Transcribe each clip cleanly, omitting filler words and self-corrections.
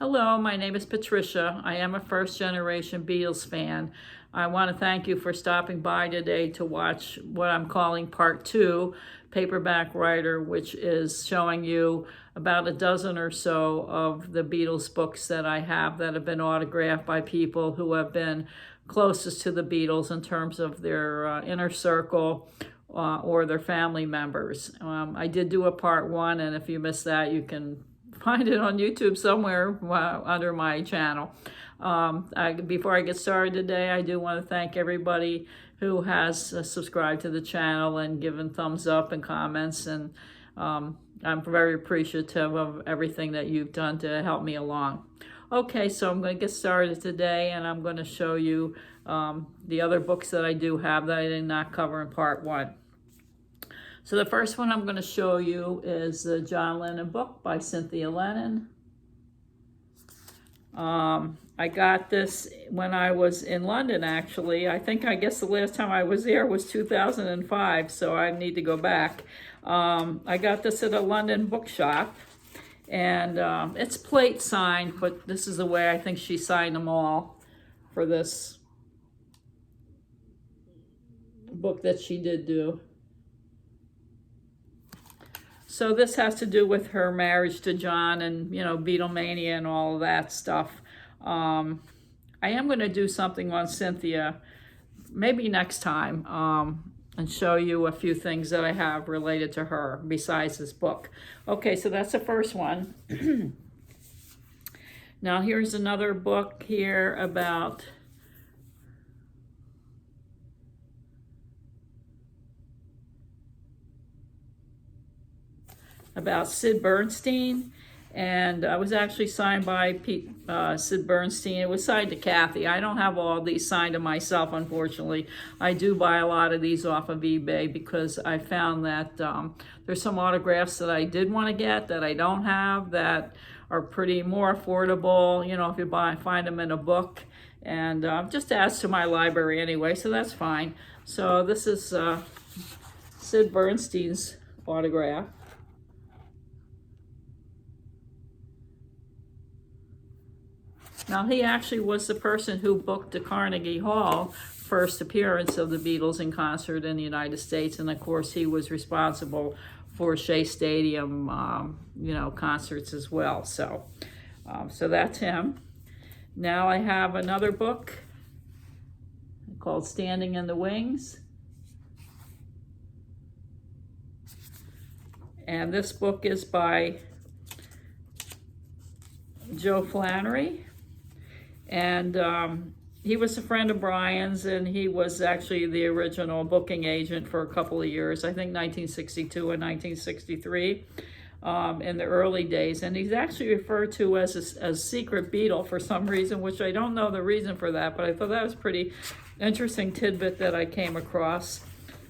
Hello, my name is Patricia. I am a first-generation Beatles fan. I want to thank you for stopping by today to watch what I'm calling Part 2, Paperback Writer, which is showing you about a dozen or so of the Beatles books that I have that have been autographed by people who have been closest to the Beatles in terms of their inner circle or their family members. I did do a Part 1, and if you missed that, you can find it on YouTube somewhere under my channel. Before I get started today, I do want to thank everybody who has subscribed to the channel and given thumbs up and comments, and I'm very appreciative of everything that you've done to help me along. Okay, so I'm going to get started today, and I'm going to show you the other books that I do have that I did not cover in Part 1. So the first one I'm going to show you is the John Lennon book by Cynthia Lennon. I got this when I was in London, actually. I guess the last time I was there was 2005, so I need to go back. I got this at a London bookshop, and it's plate signed, but this is the way I think she signed them all for this book that she did do. So this has to do with her marriage to John and, Beatlemania and all of that stuff. I am going to do something on Cynthia maybe next time and show you a few things that I have related to her besides this book. Okay, so that's the first one. Now here's another book here about Sid Bernstein, and it was actually signed by Sid Bernstein. It was signed to Kathy. I don't have all these signed to myself, unfortunately. I do buy a lot of these off of eBay because I found that there's some autographs that I did want to get that I don't have that are pretty more affordable, if you find them in a book, and just adds to my library anyway, so that's fine. So this is Sid Bernstein's autograph. Now, he actually was the person who booked the Carnegie Hall first appearance of the Beatles in concert in the United States. And of course, he was responsible for Shea Stadium, concerts as well. So that's him. Now I have another book called Standing in the Wings. And this book is by Joe Flannery. And he was a friend of Brian's, and he was actually the original booking agent for a couple of years, I think 1962 and 1963, in the early days. And he's actually referred to as a secret Beatle for some reason, which I don't know the reason for that, but I thought that was a pretty interesting tidbit that I came across.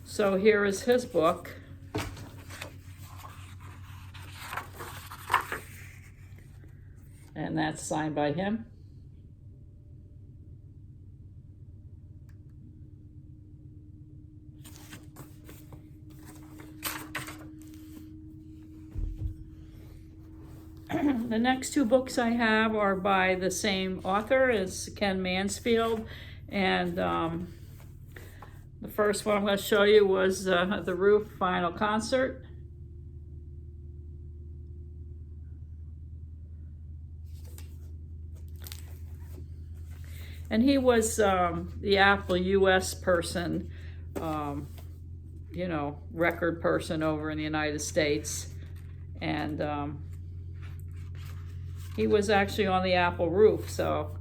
So here is his book. And that's signed by him. The next two books I have are by the same author as Ken Mansfield, and the first one I'm going to show you was The Roof Final Concert. And he was the Apple US person, record person over in the United States. And he was actually on the Apple roof, so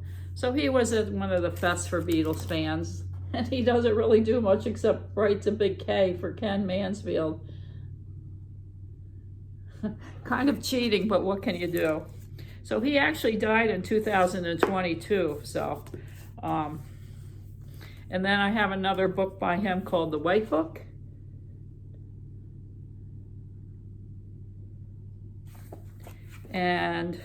he was at one of the fests for Beatles fans, and he doesn't really do much except writes a big K for Ken Mansfield. Kind of cheating, but what can you do? So he actually died in 2022, so, and then I have another book by him called The White Book. And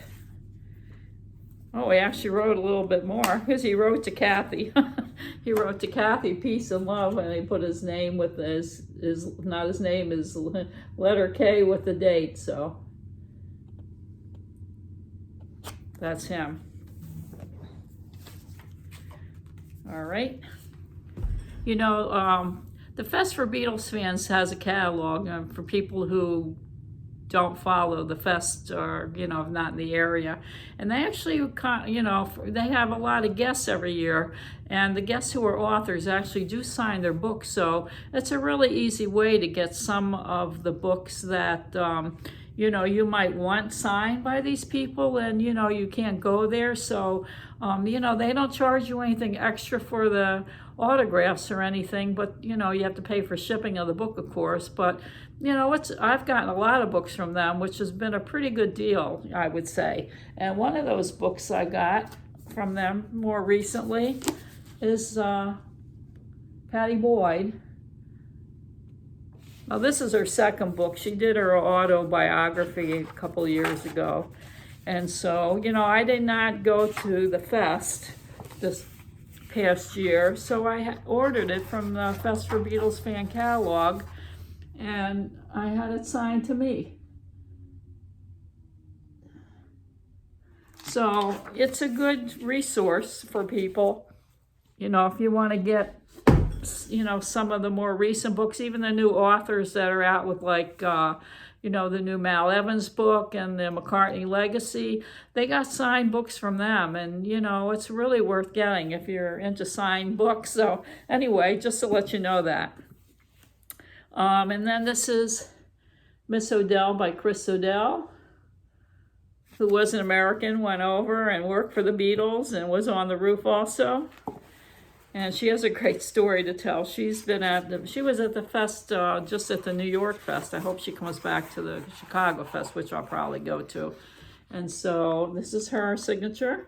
he actually wrote a little bit more because he wrote to Kathy. He wrote to Kathy, peace and love, and he put his name with his not his name, his letter K with the date. So That's him. All right. You know, the Fest for Beatles Fans has a catalog for people who don't follow the fest or, you know, not in the area. And they actually, you know, they have a lot of guests every year. And the guests who are authors actually do sign their books. So it's a really easy way to get some of the books that, you know, you might want signed by these people, and, you know, you can't go there. So, you know, they don't charge you anything extra for the autographs or anything, but, you know, you have to pay for shipping of the book, of course. But, you know, I've gotten a lot of books from them, which has been a pretty good deal, I would say. And one of those books I got from them more recently is Patty Boyd. Now, this is her second book. She did her autobiography a couple years ago. And so, you know, I did not go to the fest this past year, so I ordered it from the Fest for Beatles Fan catalog, and I had it signed to me. So it's a good resource for people, you know, if you want to get, you know, some of the more recent books, even the new authors that are out with, like, you know, the new Mal Evans book and the McCartney Legacy. They got signed books from them, and, you know, it's really worth getting if you're into signed books. So anyway, just to let you know that. And then this is Miss Odell by Chris Odell, who was an American, went over and worked for the Beatles and was on the roof also. And she has a great story to tell. She was at the fest, just at the New York Fest. I hope she comes back to the Chicago Fest, which I'll probably go to. And so this is her signature.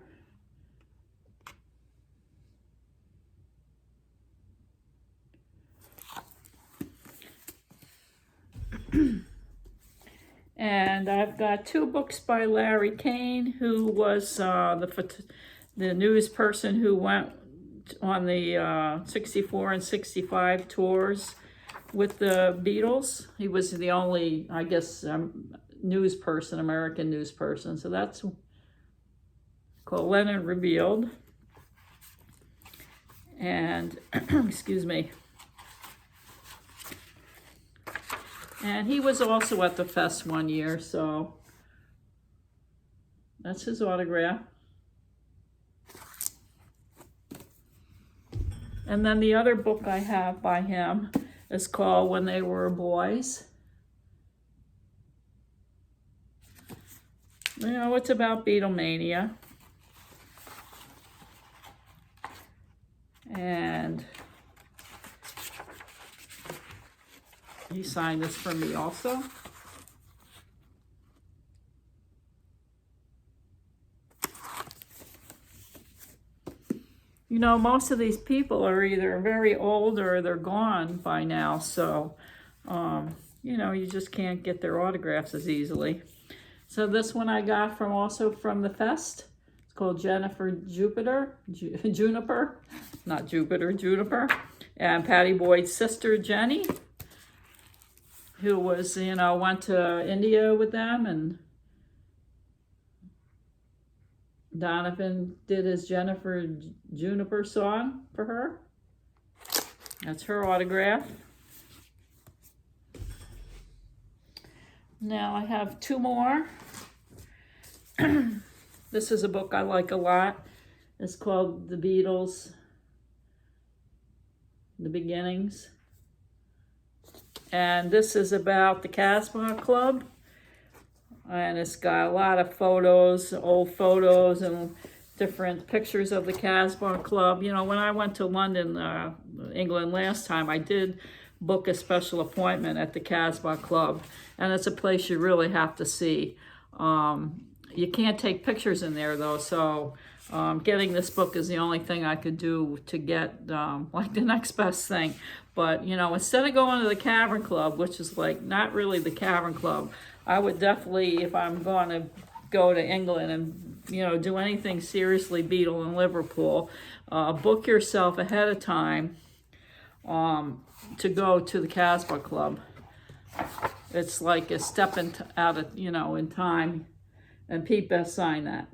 And I've got two books by Larry Kane, who was the news person who went on the 64 and 65 tours with the Beatles. He was the only, I guess, news person, American news person. So that's called Lennon Revealed. And, excuse me. And he was also at the fest one year, so that's his autograph. And then the other book I have by him is called When They Were Boys. You know, it's about Beatlemania. And he signed this for me also. You know, most of these people are either very old or they're gone by now. So, you know, you just can't get their autographs as easily. So this one I got also from the fest. It's called Juniper, not Jupiter, Juniper. And Patty Boyd's sister, Jenny, who was, you know, went to India with them, and Donovan did his Juniper song for her. That's her autograph. Now I have two more. This is a book I like a lot. It's called The Beatles, The Beginnings. And this is about the Casbah Club. And it's got a lot of photos, old photos, and different pictures of the Casbah Club. You know, when I went to London, England last time, I did book a special appointment at the Casbah Club. And it's a place you really have to see. You can't take pictures in there, though, so getting this book is the only thing I could do to get, like, the next best thing. But, you know, instead of going to the Cavern Club, which is, like, not really the Cavern Club, I would definitely, if I'm going to go to England and, you know, do anything seriously Beatle in Liverpool, book yourself ahead of time to go to the Casbah Club. It's like a step out of, you know, in time. And Pete best sign that.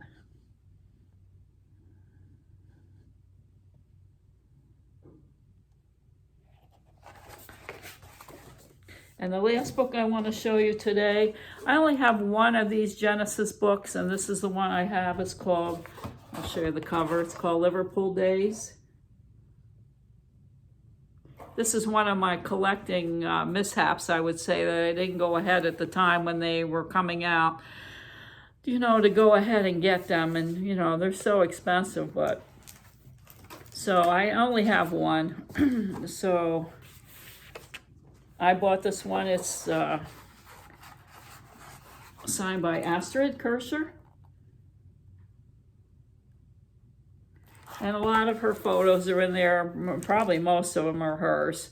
And the last book I want to show you today, I only have one of these Genesis books, and this is the one I have. It's called, I'll show you the cover, it's called Liverpool Days. This is one of my collecting mishaps, I would say, that I didn't go ahead at the time when they were coming out, you know, to go ahead and get them. And, you know, they're so expensive, but, so I only have one. So I bought this one. It's signed by Astrid Kircher. And a lot of her photos are in there. Probably most of them are hers.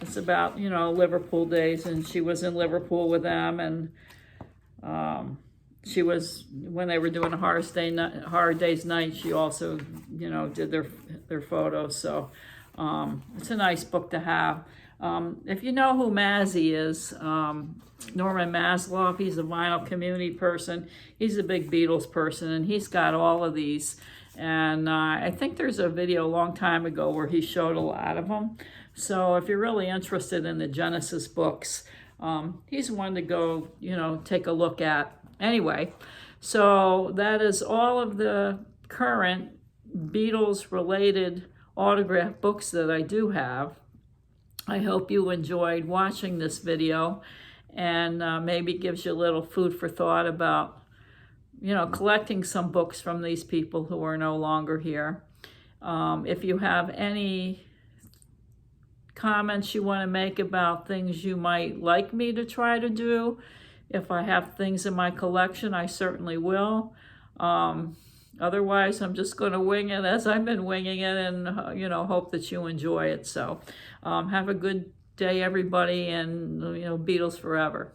It's about, you know, Liverpool days, and she was in Liverpool with them, and she was, when they were doing a Hard Day's Night, she also, you know, did their photos. So it's a nice book to have. If you know who Mazzy is, Norman Maslow, he's a vinyl community person. He's a big Beatles person, and he's got all of these. And I think there's a video a long time ago where he showed a lot of them. So if you're really interested in the Genesis books, he's one to go, you know, take a look at. Anyway, so that is all of the current Beatles-related autograph books that I do have. I hope you enjoyed watching this video, and maybe gives you a little food for thought about, you know, collecting some books from these people who are no longer here. If you have any comments you want to make about things you might like me to try to do, if I have things in my collection, I certainly will. Otherwise, I'm just going to wing it as I've been winging it, and, you know, hope that you enjoy it. So have a good day, everybody, and, you know, Beatles forever.